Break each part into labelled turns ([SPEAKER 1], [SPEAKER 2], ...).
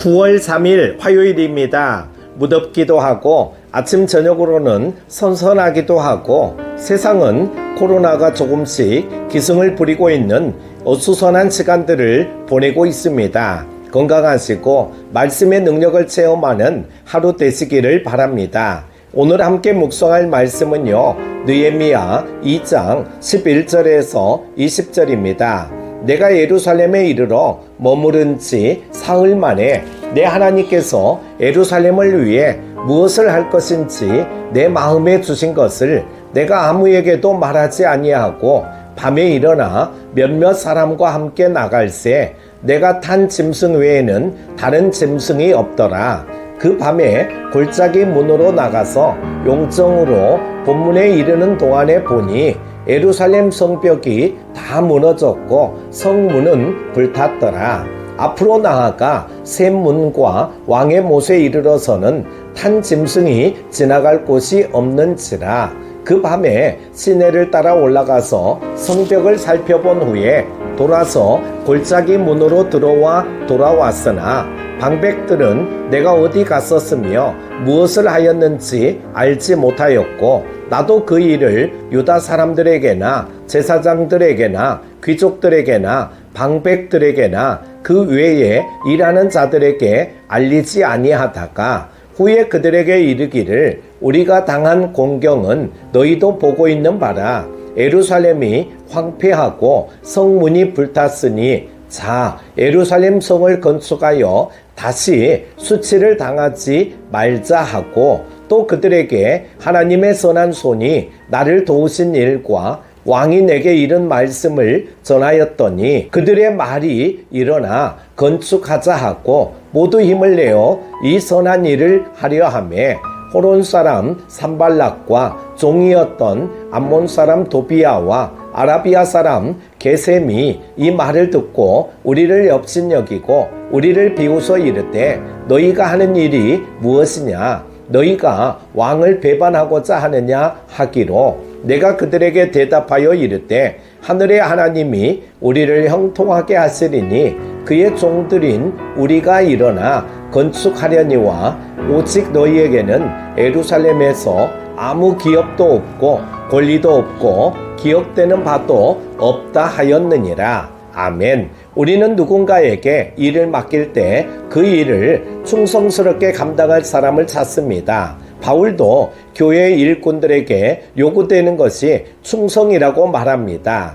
[SPEAKER 1] 9월 3일 화요일입니다. 무덥기도 하고 아침 저녁으로는 선선하기도 하고 세상은 코로나가 조금씩 기승을 부리고 있는 어수선한 시간들을 보내고 있습니다. 건강하시고 말씀의 능력을 체험하는 하루 되시기를 바랍니다. 오늘 함께 묵상할 말씀은요, 느헤미야 2장 11절에서 20절입니다. 내가 예루살렘에 이르러 머무른 지 사흘 만에 내 하나님께서 예루살렘을 위해 무엇을 할 것인지 내 마음에 주신 것을 내가 아무에게도 말하지 아니하고 밤에 일어나 몇몇 사람과 함께 나갈새 내가 탄 짐승 외에는 다른 짐승이 없더라. 그 밤에 골짜기 문으로 나가서 용정으로 본문에 이르는 동안에 보니 예루살렘 성벽이 다 무너졌고 성문은 불탔더라. 앞으로 나아가 샘문과 왕의 못에 이르러서는 탄 짐승이 지나갈 곳이 없는지라. 그 밤에 시내를 따라 올라가서 성벽을 살펴본 후에 돌아서 골짜기 문으로 들어와 돌아왔으나 방백들은 내가 어디 갔었으며 무엇을 하였는지 알지 못하였고 나도 그 일을 유다 사람들에게나 제사장들에게나 귀족들에게나 방백들에게나 그 외에 일하는 자들에게 알리지 아니하다가 후에 그들에게 이르기를 우리가 당한 공경은 너희도 보고 있는 바라. 예루살렘이 황폐하고 성문이 불탔으니 자 예루살렘 성을 건축하여 다시 수치를 당하지 말자 하고 또 그들에게 하나님의 선한 손이 나를 도우신 일과 왕이 내게 이른 말씀을 전하였더니 그들의 말이 일어나 건축하자 하고 모두 힘을 내어 이 선한 일을 하려 하매 호론 사람 산발락과 종이었던 암몬 사람 도비아와 아라비아 사람 게셈이 이 말을 듣고 우리를 업신여기고 우리를 비웃어 이르되 너희가 하는 일이 무엇이냐? 너희가 왕을 배반하고자 하느냐 하기로 내가 그들에게 대답하여 이르되 하늘의 하나님이 우리를 형통하게 하시리니 그의 종들인 우리가 일어나 건축하려니와 오직 너희에게는 예루살렘에서 아무 기업도 없고 권리도 없고 기억되는 바도 없다 하였느니라. 아멘. 우리는 누군가에게 일을 맡길 때 그 일을 충성스럽게 감당할 사람을 찾습니다. 바울도 교회의 일꾼들에게 요구되는 것이 충성이라고 말합니다.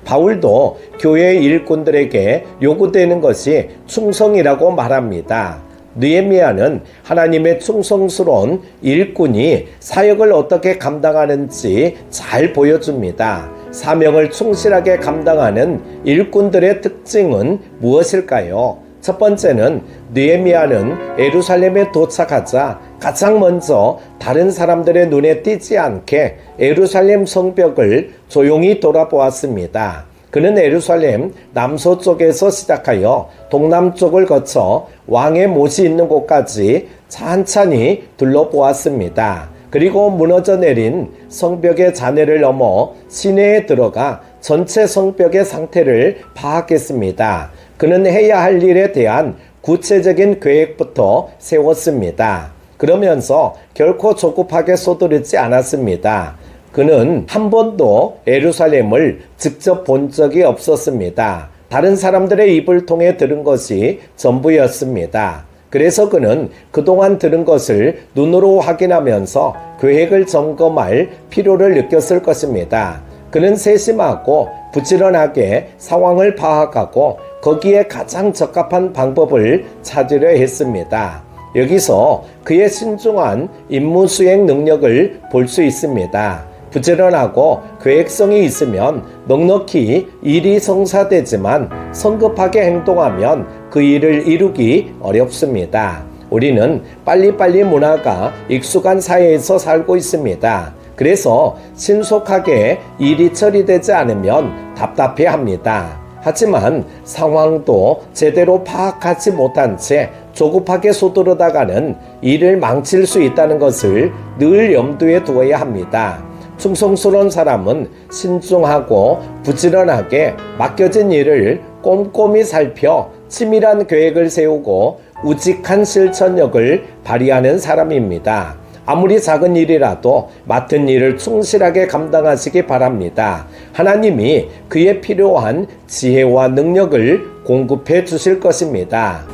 [SPEAKER 1] 바울도 교회의 일꾼들에게 요구되는 것이 충성이라고 말합니다. 느헤미야는 하나님의 충성스러운 일꾼이 사역을 어떻게 감당하는지 잘 보여줍니다. 사명을 충실하게 감당하는 일꾼들의 특징은 무엇일까요? 첫 번째는 느헤미야는 예루살렘에 도착하자 가장 먼저 다른 사람들의 눈에 띄지 않게 예루살렘 성벽을 조용히 돌아보았습니다. 그는 예루살렘 남서쪽에서 시작하여 동남쪽을 거쳐 왕의 못이 있는 곳까지 찬찬히 둘러보았습니다. 그리고 무너져 내린 성벽의 잔해를 넘어 시내에 들어가 전체 성벽의 상태를 파악했습니다. 그는 해야 할 일에 대한 구체적인 계획부터 세웠습니다. 그러면서 결코 조급하게 서두르지 않았습니다. 그는 한 번도 예루살렘을 직접 본 적이 없었습니다. 다른 사람들의 입을 통해 들은 것이 전부였습니다. 그래서 그는 그동안 들은 것을 눈으로 확인하면서 계획을 점검할 필요를 느꼈을 것입니다. 그는 세심하고 부지런하게 상황을 파악하고 거기에 가장 적합한 방법을 찾으려 했습니다. 여기서 그의 신중한 임무 수행 능력을 볼 수 있습니다. 부지런하고 계획성이 있으면 넉넉히 일이 성사되지만 성급하게 행동하면 그 일을 이루기 어렵습니다. 우리는 빨리빨리 문화가 익숙한 사회에서 살고 있습니다. 그래서 신속하게 일이 처리되지 않으면 답답해합니다. 하지만 상황도 제대로 파악하지 못한 채 조급하게 서두르다가는 일을 망칠 수 있다는 것을 늘 염두에 두어야 합니다. 충성스러운 사람은 신중하고 부지런하게 맡겨진 일을 꼼꼼히 살펴 치밀한 계획을 세우고 우직한 실천력을 발휘하는 사람입니다. 아무리 작은 일이라도 맡은 일을 충실하게 감당하시기 바랍니다. 하나님이 그에 필요한 지혜와 능력을 공급해 주실 것입니다.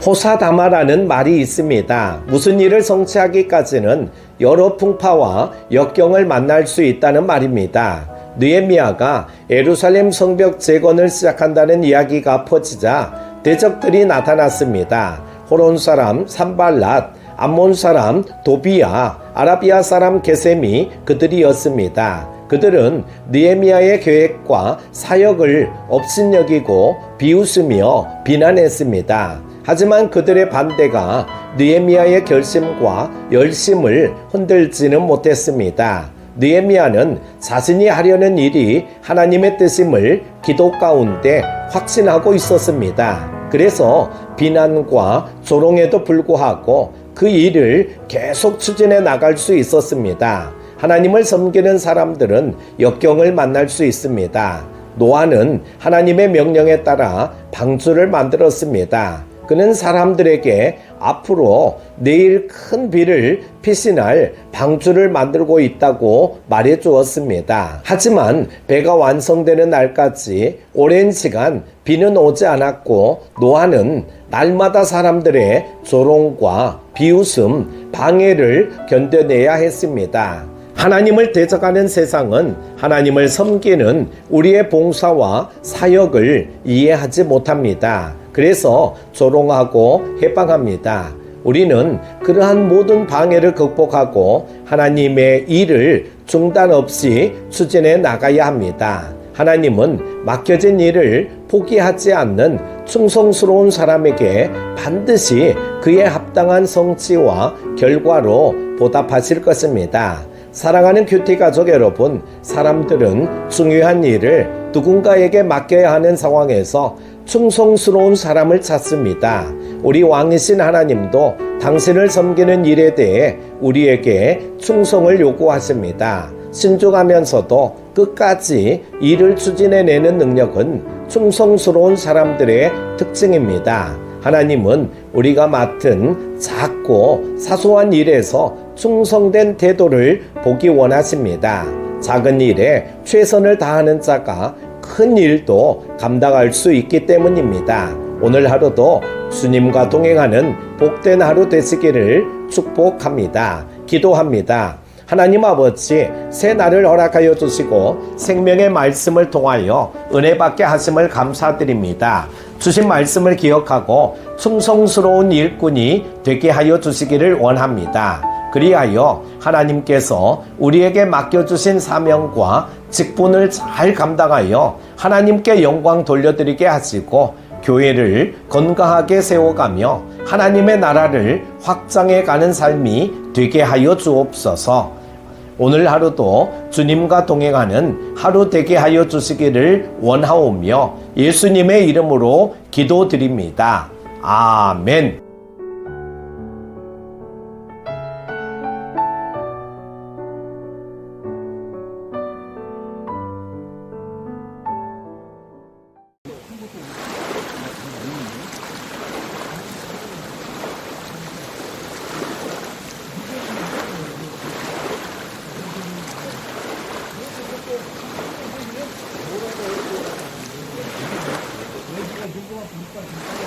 [SPEAKER 1] 호사다마라는 말이 있습니다. 무슨 일을 성취하기까지는 여러 풍파와 역경을 만날 수 있다는 말입니다. 느헤미야가 예루살렘 성벽 재건을 시작한다는 이야기가 퍼지자 대적들이 나타났습니다. 호론 사람 산발랏, 암몬 사람 도비야, 아라비아 사람 게셈이 그들이었습니다. 그들은 느헤미야의 계획과 사역을 업신여기고 비웃으며 비난했습니다. 하지만 그들의 반대가 느헤미야의 결심과 열심을 흔들지는 못했습니다. 느헤미야는 자신이 하려는 일이 하나님의 뜻임을 기도 가운데 확신하고 있었습니다. 그래서 비난과 조롱에도 불구하고 그 일을 계속 추진해 나갈 수 있었습니다. 하나님을 섬기는 사람들은 역경을 만날 수 있습니다. 노아는 하나님의 명령에 따라 방주를 만들었습니다. 그는 사람들에게 앞으로 내일 큰 비를 피신할 방주를 만들고 있다고 말해 주었습니다. 하지만 배가 완성되는 날까지 오랜 시간 비는 오지 않았고 노아는 날마다 사람들의 조롱과 비웃음, 방해를 견뎌내야 했습니다. 하나님을 대적하는 세상은 하나님을 섬기는 우리의 봉사와 사역을 이해하지 못합니다. 그래서 조롱하고 해방합니다. 우리는 그러한 모든 방해를 극복하고 하나님의 일을 중단 없이 추진해 나가야 합니다. 하나님은 맡겨진 일을 포기하지 않는 충성스러운 사람에게 반드시 그에 합당한 성취와 결과로 보답하실 것입니다. 사랑하는 큐티 가족 여러분, 사람들은 중요한 일을 누군가에게 맡겨야 하는 상황에서 충성스러운 사람을 찾습니다. 우리 왕이신 하나님도 당신을 섬기는 일에 대해 우리에게 충성을 요구하십니다. 신중하면서도 끝까지 일을 추진해내는 능력은 충성스러운 사람들의 특징입니다. 하나님은 우리가 맡은 작고 사소한 일에서 충성된 태도를 보기 원하십니다. 작은 일에 최선을 다하는 자가 큰 일도 감당할 수 있기 때문입니다. 오늘 하루도 주님과 동행하는 복된 하루 되시기를 축복합니다. 기도합니다. 하나님 아버지, 새 날을 허락하여 주시고 생명의 말씀을 통하여 은혜 받게 하심을 감사드립니다. 주신 말씀을 기억하고 충성스러운 일꾼이 되게 하여 주시기를 원합니다. 그리하여 하나님께서 우리에게 맡겨주신 사명과 직분을 잘 감당하여 하나님께 영광 돌려드리게 하시고 교회를 건강하게 세워가며 하나님의 나라를 확장해가는 삶이 되게 하여 주옵소서. 오늘 하루도 주님과 동행하는 하루 되게 하여 주시기를 원하오며 예수님의 이름으로 기도드립니다. 아멘.
[SPEAKER 2] 여기가 누구가 볼까?